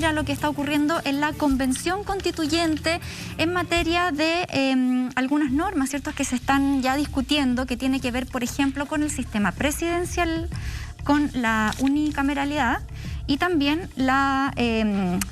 ir a lo que está ocurriendo en la Convención Constituyente en materia de algunas normas, ¿cierto?, que se están ya discutiendo, que tiene que ver, por ejemplo, con el sistema presidencial, con la unicameralidad y también la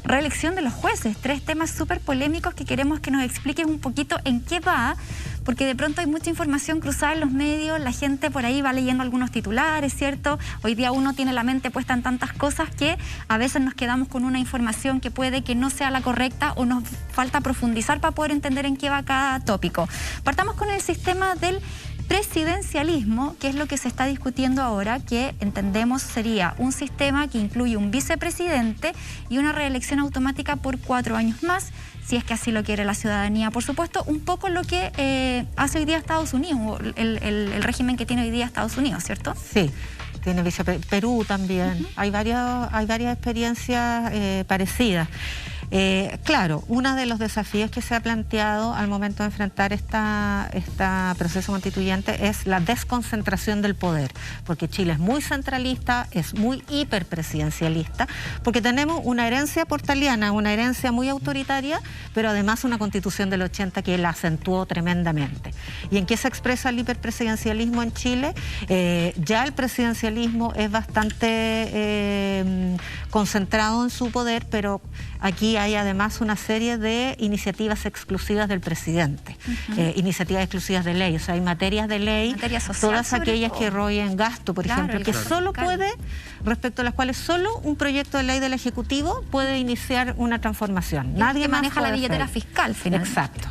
reelección de los jueces. 3 temas súper polémicos que queremos que nos expliques un poquito en qué va, porque de pronto hay mucha información cruzada en los medios, la gente por ahí va leyendo algunos titulares, ¿cierto? Hoy día uno tiene la mente puesta en tantas cosas que a veces nos quedamos con una información que puede que no sea la correcta o nos falta profundizar para poder entender en qué va cada tópico. Partamos con el sistema del presidencialismo, que es lo que se está discutiendo ahora, que entendemos sería un sistema que incluye un vicepresidente y una reelección automática por 4 años más, si es que así lo quiere la ciudadanía, por supuesto, un poco lo que hace hoy día Estados Unidos, el régimen que tiene hoy día Estados Unidos, ¿cierto? Sí, tiene Perú también, hay varias experiencias parecidas. Claro, uno de los desafíos que se ha planteado al momento de enfrentar este proceso constituyente es la desconcentración del poder, porque Chile es muy centralista, es muy hiperpresidencialista, porque tenemos una herencia portaliana, una herencia muy autoritaria, pero además una constitución del 80 que la acentuó tremendamente. ¿Y en qué se expresa el hiperpresidencialismo en Chile? Ya el presidencialismo es bastante concentrado en su poder, pero aquí hay además una serie de iniciativas exclusivas del presidente, iniciativas exclusivas de ley, o sea, hay materias de ley, todas aquellas que royen gasto, por ejemplo, que solo puede, respecto a las cuales solo un proyecto de ley del Ejecutivo puede iniciar una transformación. Nadie más maneja la billetera fiscal, finalmente. Exacto.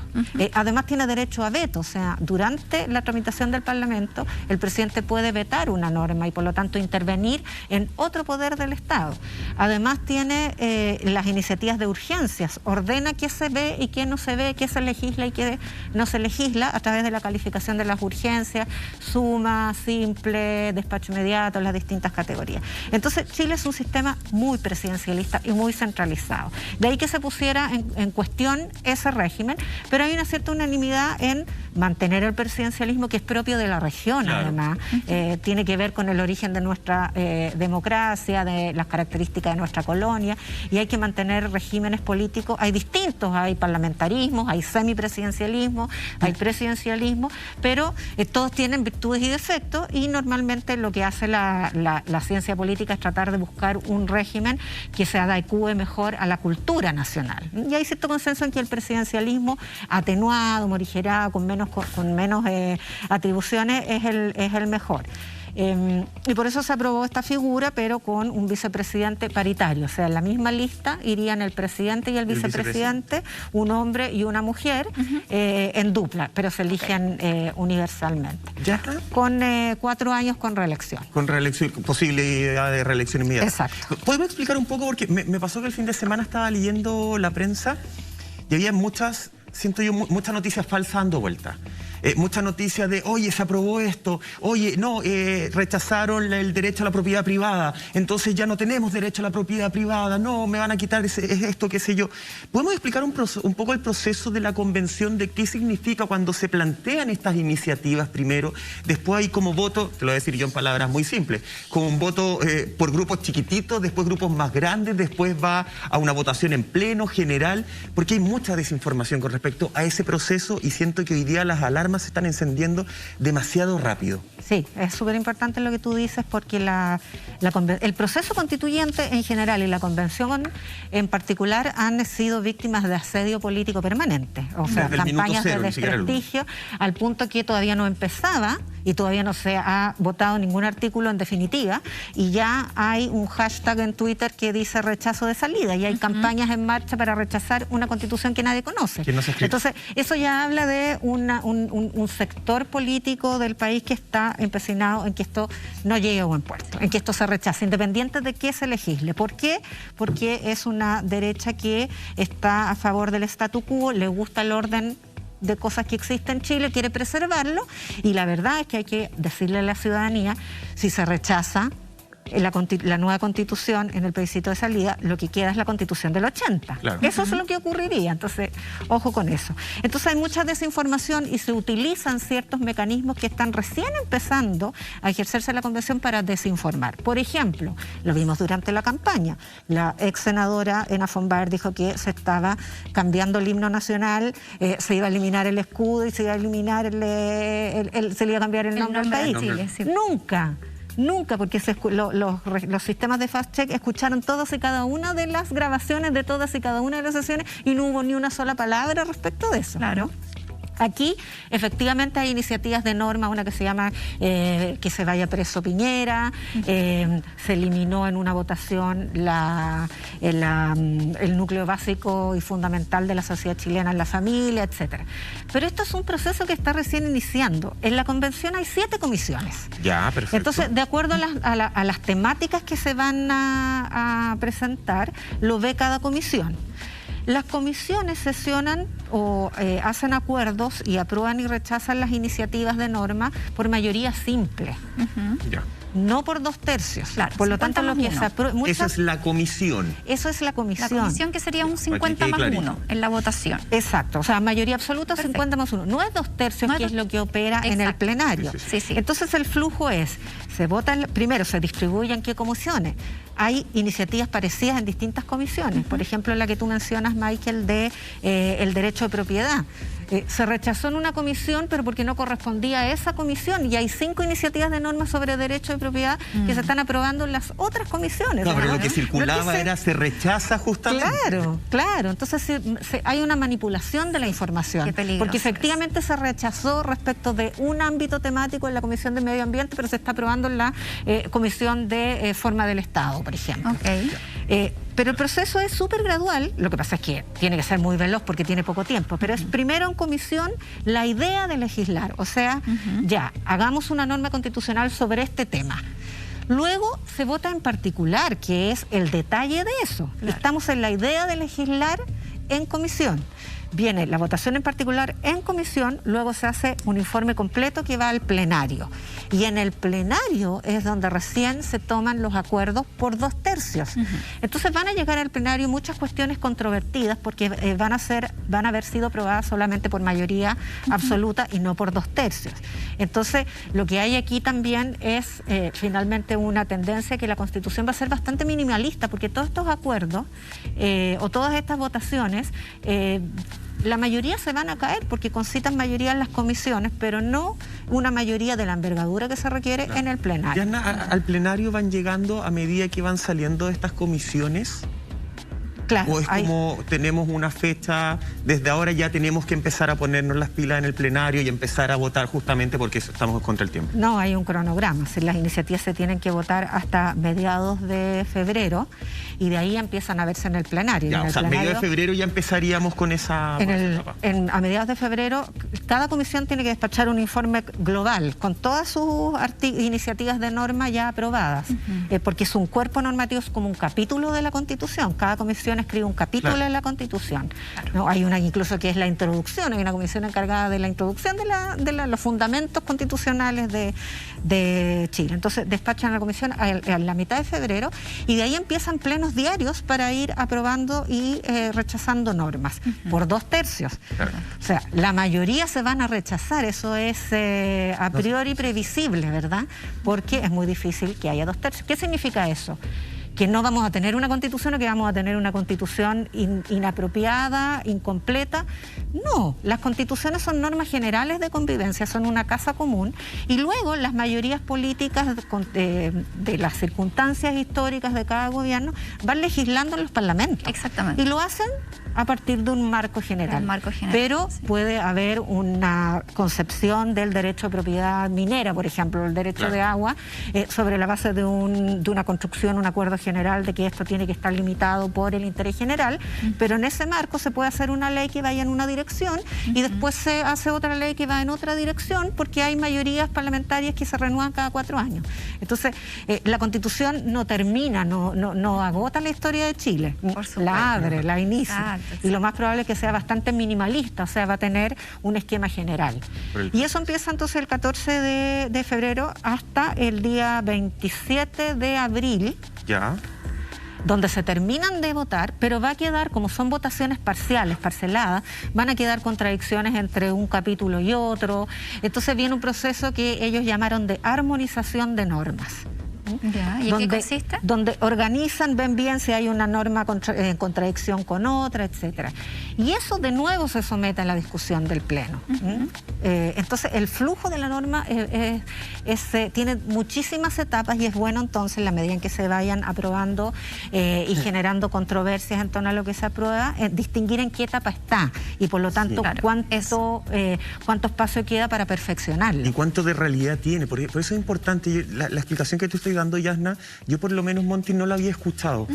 Además tiene derecho a veto, o sea, durante la tramitación del Parlamento, el presidente puede vetar una norma y por lo tanto intervenir en otro poder del Estado. Además tiene las iniciativas de urgencias, ordena qué se ve y qué no se ve, qué se legisla y qué no se legisla a través de la calificación de las urgencias, suma, simple, despacho inmediato, las distintas categorías. Entonces Chile es un sistema muy presidencialista y muy centralizado. De ahí que se pusiera en cuestión ese régimen, pero hay una cierta unanimidad en mantener el presidencialismo que es propio de la región, claro. Además. Tiene que ver con el origen de nuestra democracia, de las características de nuestra colonia, y hay que mantener regímenes políticos. Hay distintos, hay parlamentarismos, hay semipresidencialismo, hay presidencialismo, pero todos tienen virtudes y defectos, y normalmente lo que hace la ciencia política es tratar de buscar un régimen que se adecue mejor a la cultura nacional. Y hay cierto consenso en que el presidencialismo atenuado, morigerado, con menos atribuciones es el mejor. Y por eso se aprobó esta figura, pero con un vicepresidente paritario, o sea, en la misma lista irían el presidente y el vicepresidente, un hombre y una mujer, en dupla, pero se eligen universalmente. ¿Ya? Con 4 años con reelección. Con reelección, posibilidad de reelección inmediata. Exacto. ¿Podemos explicar un poco? Porque me pasó que el fin de semana estaba leyendo la prensa y había muchas noticias falsas dando vuelta. Muchas noticias de, oye, se aprobó esto, oye, no, rechazaron el derecho a la propiedad privada, entonces ya no tenemos derecho a la propiedad privada, no, me van a quitar esto, qué sé yo. ¿Podemos explicar un poco el proceso de la convención, de qué significa cuando se plantean estas iniciativas primero, después hay como voto, te lo voy a decir yo en palabras muy simples, como un voto por grupos chiquititos, después grupos más grandes, después va a una votación en pleno, general, porque hay mucha desinformación con respecto a ese proceso y siento que hoy día las alarmas se están encendiendo demasiado rápido. Sí, es súper importante lo que tú dices, porque el proceso constituyente en general y la convención en particular han sido víctimas de asedio político permanente, o sea, campañas de desprestigio, al punto que todavía no empezaba y todavía no se ha votado ningún artículo en definitiva, y ya hay un hashtag en Twitter que dice rechazo de salida, y hay campañas en marcha para rechazar una constitución que nadie conoce. Que no se escribe. Entonces, eso ya habla de un sector político del país que está empecinado en que esto no llegue a buen puerto, en que esto se rechace, independiente de qué se legisle. ¿Por qué? Porque es una derecha que está a favor del statu quo, le gusta el orden de cosas que existen en Chile, quiere preservarlo, y la verdad es que hay que decirle a la ciudadanía, si se rechaza la nueva constitución en el plebiscito de salida, lo que queda es la constitución del 80. Claro. Eso es lo que ocurriría, entonces, ojo con eso. Entonces hay mucha desinformación y se utilizan ciertos mecanismos que están recién empezando a ejercerse en la convención para desinformar. Por ejemplo, lo vimos durante la campaña, la ex senadora Ena von Baer dijo que se estaba cambiando el himno nacional, se iba a eliminar el escudo y se iba a eliminar se le iba a cambiar el nombre del país. Chile, sí. Nunca, porque los sistemas de fast-check escucharon todas y cada una de las grabaciones de todas y cada una de las sesiones y no hubo ni una sola palabra respecto de eso. Claro. Aquí, efectivamente, hay iniciativas de norma, una que se llama que se vaya preso Piñera, se eliminó en una votación el núcleo básico y fundamental de la sociedad chilena en la familia, etcétera. Pero esto es un proceso que está recién iniciando. En la convención hay 7 comisiones. Ya, perfecto. Entonces, de acuerdo a las temáticas que se van a presentar, lo ve cada comisión. Las comisiones sesionan o hacen acuerdos y aprueban y rechazan las iniciativas de norma por mayoría simple. Ya. No por 2/3. Claro, por lo tanto, lo que se aprueba... Esa es la comisión. Eso es la comisión. La comisión que sería un 50 más 1 en la votación. Exacto, o sea, mayoría absoluta, Perfecto. 50 más 1. No es 2/3, No es que es lo que opera en el Exacto. plenario. Sí. Entonces el flujo es, se vota, primero se distribuye en qué comisiones. Hay iniciativas parecidas en distintas comisiones. Por ejemplo, la que tú mencionas, Michael, de el derecho de propiedad. Se rechazó en una comisión, pero porque no correspondía a esa comisión. Y hay 5 iniciativas de normas sobre derecho de propiedad que se están aprobando en las otras comisiones. No, pero lo que circulaba se rechaza justamente. Claro. Entonces hay una manipulación de la información. Qué peligroso porque efectivamente se rechazó respecto de un ámbito temático en la Comisión de Medio Ambiente, pero se está aprobando en la Comisión de Forma del Estado, por ejemplo. Ok. Pero el proceso es súper gradual, lo que pasa es que tiene que ser muy veloz porque tiene poco tiempo, pero es primero en comisión la idea de legislar, o sea, ya, hagamos una norma constitucional sobre este tema. Luego se vota en particular, que es el detalle de eso. Claro. Estamos en la idea de legislar en comisión. Viene la votación en particular en comisión, luego se hace un informe completo que va al plenario. Y en el plenario es donde recién se toman los acuerdos por 2/3. Entonces van a llegar al plenario muchas cuestiones controvertidas porque van a haber sido aprobadas solamente por mayoría absoluta y no por 2/3. Entonces lo que hay aquí también es finalmente una tendencia que la Constitución va a ser bastante minimalista porque todos estos acuerdos o todas estas votaciones la mayoría se van a caer porque concitan mayoría en las comisiones, pero no una mayoría de la envergadura que se requiere en el plenario. Diana, ¿al plenario van llegando a medida que van saliendo de estas comisiones? Claro, ¿O es como tenemos una fecha, desde ahora ya tenemos que empezar a ponernos las pilas en el plenario y empezar a votar justamente porque estamos contra el tiempo? No, hay un cronograma. Las iniciativas se tienen que votar hasta mediados de febrero y de ahí empiezan a verse en el plenario. Ya, o sea, mediados de febrero ya empezaríamos con esa etapa. A mediados de febrero, cada comisión tiene que despachar un informe global con todas sus iniciativas de norma ya aprobadas, porque es un cuerpo normativo, es como un capítulo de la Constitución. Cada comisión escribe un capítulo de la Constitución. ¿No? Hay una incluso que es la introducción, hay una comisión encargada de la introducción de los fundamentos constitucionales de Chile. Entonces despachan a la comisión a la mitad de febrero y de ahí empiezan plenos diarios para ir aprobando y rechazando normas por 2/3. O sea, la mayoría se van a rechazar, eso es a priori previsible, ¿verdad? Porque es muy difícil que haya 2/3. ¿Qué significa eso? Que no vamos a tener una constitución o que vamos a tener una constitución inapropiada, incompleta. No, las constituciones son normas generales de convivencia, son una casa común y luego las mayorías políticas de las circunstancias históricas de cada gobierno van legislando en los parlamentos. Exactamente. Y lo hacen a partir de un marco general. Pero puede haber una concepción del derecho de propiedad minera, por ejemplo, el derecho de agua, sobre la base de una construcción, un acuerdo general de que esto tiene que estar limitado por el interés general, pero en ese marco se puede hacer una ley que vaya en una dirección y después se hace otra ley que va en otra dirección, porque hay mayorías parlamentarias que se renuevan cada 4 años. Entonces, la Constitución no termina, no agota la historia de Chile, la abre, la inicia. Exacto. Y lo más probable es que sea bastante minimalista, o sea, va a tener un esquema general. Y eso empieza entonces el 14 de febrero hasta el día 27 de abril. Ya. Donde se terminan de votar, pero va a quedar, como son votaciones parciales, parceladas, van a quedar contradicciones entre un capítulo y otro. Entonces viene un proceso que ellos llamaron de armonización de normas. Ya, ¿y en qué consiste? Donde organizan, ven bien si hay una norma en contradicción con otra, etcétera. Y eso de nuevo se somete a la discusión del Pleno. Entonces el flujo de la norma tiene muchísimas etapas y es bueno entonces en la medida en que se vayan aprobando y generando controversias en torno a lo que se aprueba, distinguir en qué etapa está y por lo tanto cuánto espacio queda para perfeccionarla. Y cuánto de realidad tiene, por eso es importante la explicación que tú estás dando, Yasna. Yo por lo menos, Monty, no la había escuchado.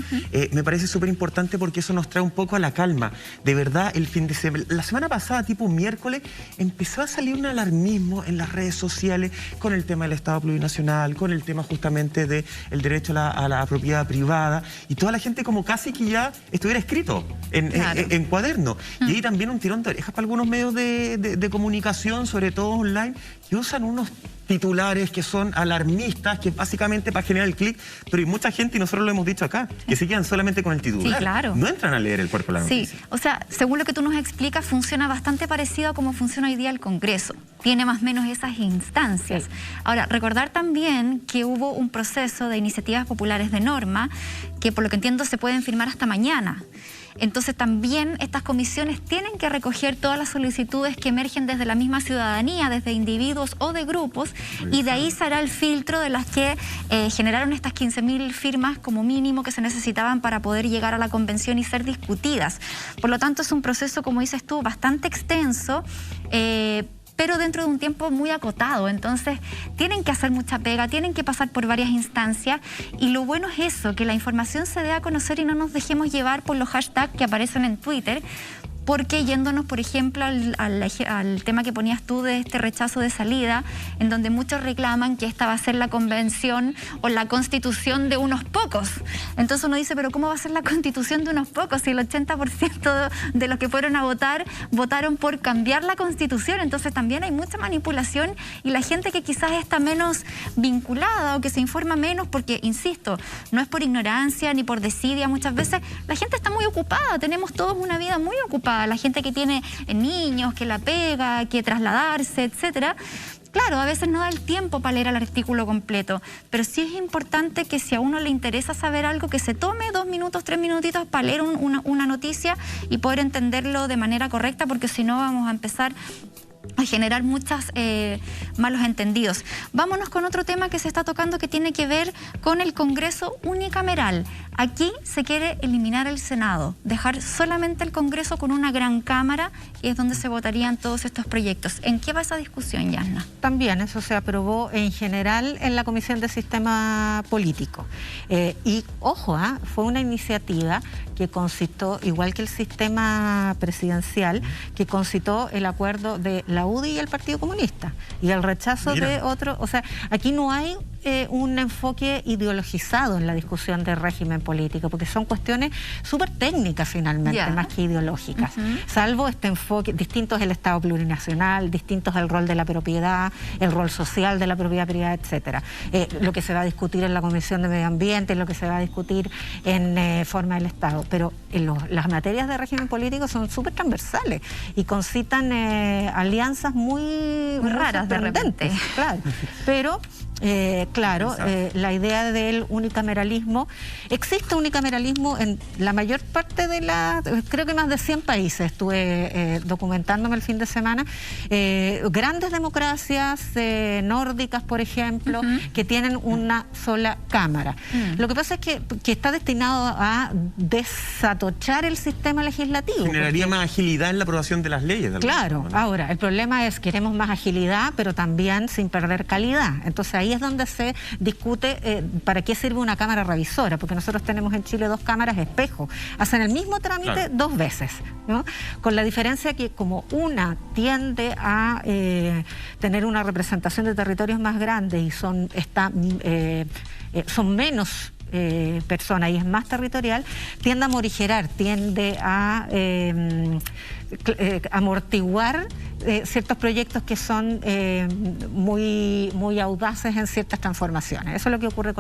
Me parece súper importante porque eso nos trae un poco a la calma. De verdad, el fin de semana, la semana pasada, tipo miércoles, empezó a salir un alarmismo en las redes sociales con el tema del Estado plurinacional, con el tema justamente del derecho a la propiedad privada, y toda la gente como casi que ya estuviera escrito en cuaderno. Y hay también un tirón de orejas para algunos medios de comunicación, sobre todo online, que usan unos titulares que son alarmistas, que básicamente para generar el clic, pero hay mucha gente, y nosotros lo hemos dicho acá, que se quedan solamente con el titular. Sí, claro. No entran a leer el cuerpo de la noticia. Sí, o sea, según lo que tú nos explicas, funciona bastante parecido a cómo funciona hoy día el Congreso. Tiene más o menos esas instancias. Sí. Ahora, recordar también que hubo un proceso de iniciativas populares de norma que, por lo que entiendo, se pueden firmar hasta mañana. Entonces también estas comisiones tienen que recoger todas las solicitudes que emergen desde la misma ciudadanía, desde individuos o de grupos, y de ahí será el filtro de las que generaron estas 15.000 firmas como mínimo que se necesitaban para poder llegar a la convención y ser discutidas. Por lo tanto, es un proceso, como dices tú, bastante extenso, pero dentro de un tiempo muy acotado. Entonces tienen que hacer mucha pega, tienen que pasar por varias instancias, y lo bueno es eso, que la información se dé a conocer y no nos dejemos llevar por los hashtags que aparecen en Twitter, porque yéndonos, por ejemplo, al tema que ponías tú de este rechazo de salida, en donde muchos reclaman que esta va a ser la convención o la constitución de unos pocos. Entonces uno dice, pero ¿cómo va a ser la constitución de unos pocos si el 80% de los que fueron a votar votaron por cambiar la constitución? Entonces también hay mucha manipulación, y la gente que quizás está menos vinculada o que se informa menos, porque, insisto, no es por ignorancia ni por desidia, muchas veces la gente está muy ocupada, tenemos todos una vida muy ocupada. La gente que tiene niños, que la pega, que trasladarse, etcétera. Claro, a veces no da el tiempo para leer el artículo completo, pero sí es importante que si a uno le interesa saber algo, que se tome 2 minutos, 3 minutitos para leer una noticia y poder entenderlo de manera correcta, porque si no vamos a empezar a generar muchos malos entendidos. Vámonos con otro tema que se está tocando, que tiene que ver con el Congreso unicameral. Aquí se quiere eliminar el Senado, dejar solamente el Congreso con una gran cámara, y es donde se votarían todos estos proyectos. ¿En qué va esa discusión, Yasna? También eso se aprobó en general en la Comisión de Sistema Político. Y ojo, fue una iniciativa que concitó, igual que el sistema presidencial, que concitó el acuerdo de la UDI y el Partido Comunista, y el rechazo de otro. O sea, aquí no hay un enfoque ideologizado en la discusión del régimen político, porque son cuestiones súper técnicas finalmente, más que ideológicas, salvo este enfoque. Distintos el Estado plurinacional, distintos el rol de la propiedad, el rol social de la propiedad privada, etcétera. Lo que se va a discutir en la Comisión de Medio Ambiente, lo que se va a discutir en forma del Estado, pero las materias de régimen político son súper transversales y concitan alianzas muy raras de repente. Claro, pero claro, la idea del unicameralismo, existe unicameralismo en la mayor parte de creo que más de 100 países, estuve documentándome el fin de semana, grandes democracias nórdicas, por ejemplo, que tienen una sola cámara. Lo que pasa es que está destinado a desatochar el sistema legislativo. Generaría más agilidad en la aprobación de las leyes. Claro, ahora, el problema es, queremos más agilidad, pero también sin perder calidad. Entonces ahí ahí es donde se discute para qué sirve una cámara revisora, porque nosotros tenemos en Chile 2 cámaras espejo, hacen el mismo trámite 2 veces, ¿no? Con la diferencia que como una tiende a tener una representación de territorios más grandes y son menos personas y es más territorial, tiende a morigerar, tiende a amortiguar ciertos proyectos que son muy audaces en ciertas transformaciones. Eso es lo que ocurre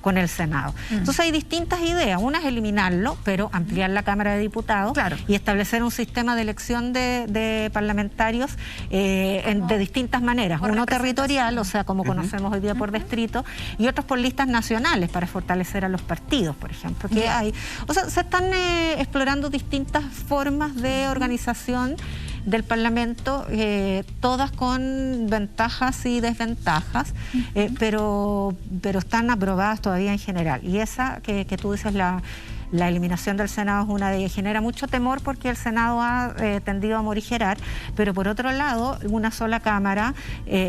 con el Senado. Entonces hay distintas ideas. Una es eliminarlo, pero ampliar la Cámara de Diputados y establecer un sistema de elección de parlamentarios de distintas maneras. Uno territorial, o sea, como conocemos hoy día por distrito, y otros por listas nacionales para fortalecer a los partidos, por ejemplo. Que hay, o sea, se están explorando distintas formas de organización del Parlamento, todas con ventajas y desventajas, pero están aprobadas todavía en general. Y esa que tú dices, la eliminación del Senado es una de ellas. Genera mucho temor porque el Senado ha tendido a morigerar, pero por otro lado, una sola Cámara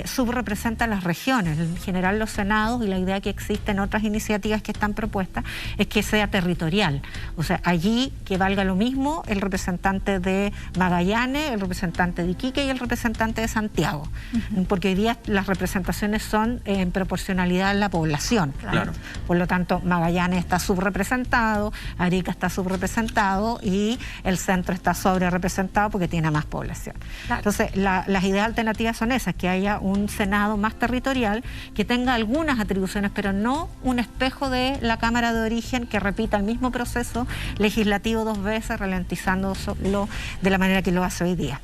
subrepresenta a las regiones. En general los senados, y la idea que existe en otras iniciativas que están propuestas, es que sea territorial. O sea, allí que valga lo mismo el representante de Magallanes, el representante de Iquique y el representante de Santiago. Porque hoy día las representaciones son en proporcionalidad a la población. Claro. Por lo tanto, Magallanes está subrepresentado, Arica está subrepresentado y el centro está sobrerepresentado porque tiene más población. Claro. Entonces, las ideas alternativas son esas, que haya un Senado más territorial, que tenga algunas atribuciones, pero no un espejo de la Cámara de Origen que repita el mismo proceso legislativo 2 veces, ralentizándolo de la manera que lo hace hoy día.